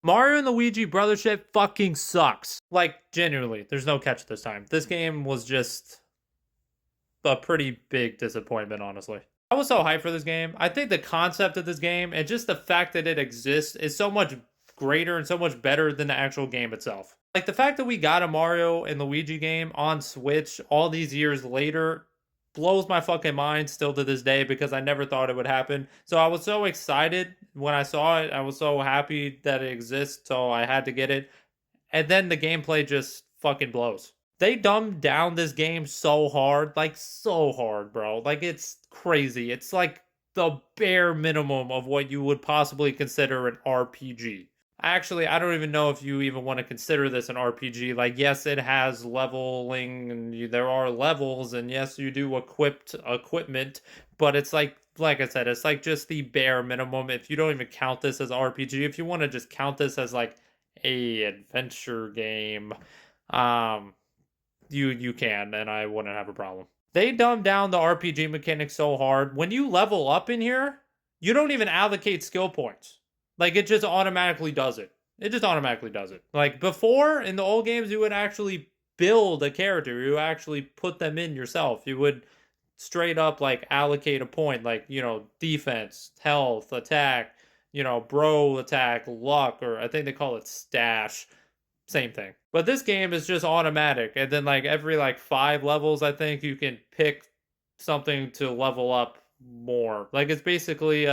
Mario and Luigi Brothership fucking sucks. Like, genuinely, there's no catch this time. This game was just a pretty big disappointment, honestly. I was so hyped for this game. I think the concept of this game and just the fact that it exists is so much greater and so much better than the actual game itself. Like the fact that we got a Mario and Luigi game on Switch all these years later blows my fucking mind still to this day because I never thought it would happen. So I was so excited when I saw it. I was so happy that it exists, so I had to get it. And then the gameplay just fucking blows. They dumbed down this game so hard, like so hard, bro. Like it's crazy. It's like the bare minimum of what you would possibly consider an RPG. Actually, I don't even know if you even want to consider this an RPG. Like, yes, it has leveling and there are levels, and yes, you do equipped equipment, but it's like I said, it's like just the bare minimum. If you don't even count this as RPG, if you want to just count this as like a adventure game, um, you can, and I wouldn't have a problem. They dumbed down the RPG mechanics so hard. When you level up in here, you don't even allocate skill points. Like it just automatically does it. It just automatically does it. Like before in the old games, you would actually build a character. You actually put them in yourself. You would straight up like allocate a point, like, you know, defense, health, attack, you know, bro attack, luck, or I think they call it stash. Same thing. But this game is just automatic. And then like every like 5 levels, I think you can pick something to level up more. Like it's basically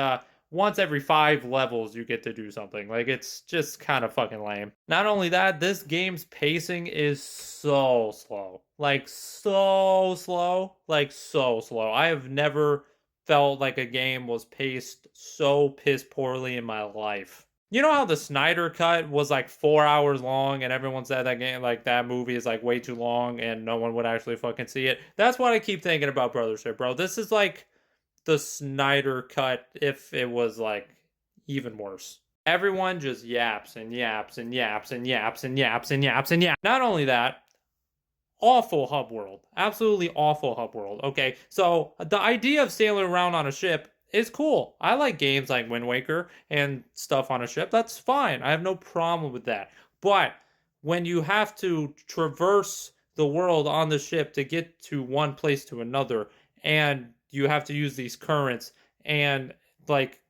once every 5 levels you get to do something. Like it's just kind of fucking lame. Not only that, this game's pacing is so slow. Like so slow. Like so slow. I have never felt like a game was paced so piss poorly in my life. You know how the Snyder Cut was like 4 hours long and everyone said that game, like that movie is like way too long and no one would actually fucking see it? That's what I keep thinking about Brothership, bro. This is like the Snyder Cut if it was like even worse. Everyone just yaps and yaps and yaps and yaps and yaps and yaps and yaps. Not only that, awful hub world. Absolutely awful hub world. Okay, so the idea of sailing around on a ship is cool. I like games like Wind Waker and stuff on a ship. That's fine. I have no problem with that. But when you have to traverse the world on the ship to get to one place to another, and you have to use these currents, and like,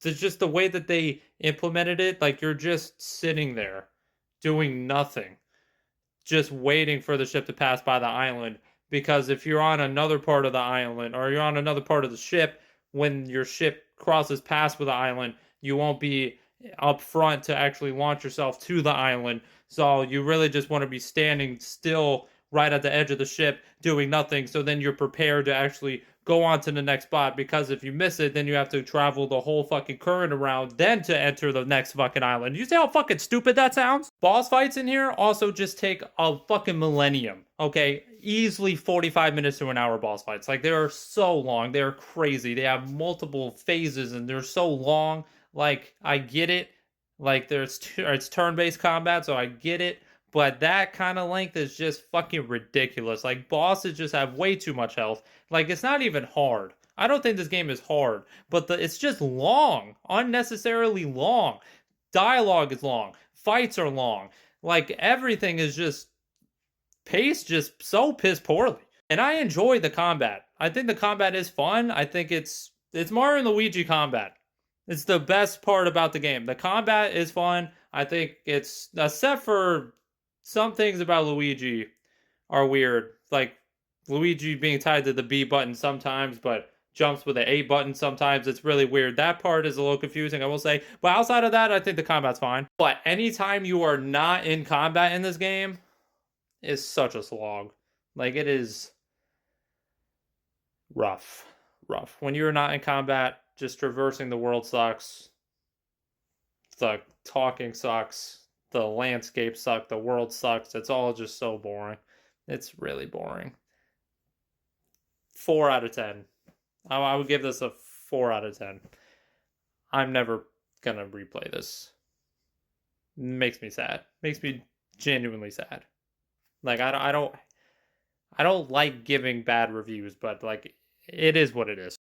it's just the way that they implemented it, like you're just sitting there doing nothing just waiting for the ship to pass by the island. Because if you're on another part of the island or you're on another part of the ship, when your ship crosses past with the island, you won't be up front to actually launch yourself to the island. So you really just want to be standing still right at the edge of the ship doing nothing. So then you're prepared to actually go on to the next spot, because if you miss it, then you have to travel the whole fucking current around then to enter the next fucking island. You see how fucking stupid that sounds? Boss fights in here also just take a fucking millennium. Okay, easily 45 minutes to an hour boss fights. Like they are so long, they're crazy. They have multiple phases and they're so long. Like I get it. Like it's turn-based combat, so I get it. But that kind of length is just fucking ridiculous. Like bosses just have way too much health. Like it's not even hard. I don't think this game is hard, but it's just long, unnecessarily long. Dialogue is long, fights are long. Like everything is just paced just so piss poorly. And I enjoy the combat. I think the combat is fun. I think it's Mario and Luigi combat. It's the best part about the game. The combat is fun. I think it's, except for some things about Luigi are weird. Like Luigi being tied to the B button sometimes, but jumps with the A button sometimes. It's really weird. That part is a little confusing, I will say. But outside of that, I think the combat's fine. But anytime you are not in combat in this game is such a slog. Like it is rough. Rough. When you're not in combat, just traversing the world sucks. The talking sucks. The landscape sucks. The world sucks. It's all just so boring. It's really boring. 4 out of 10. I would give this a 4 out of 10. I'm never gonna replay this. Makes me sad. Makes me genuinely sad. Like I don't like giving bad reviews, but like it is what it is.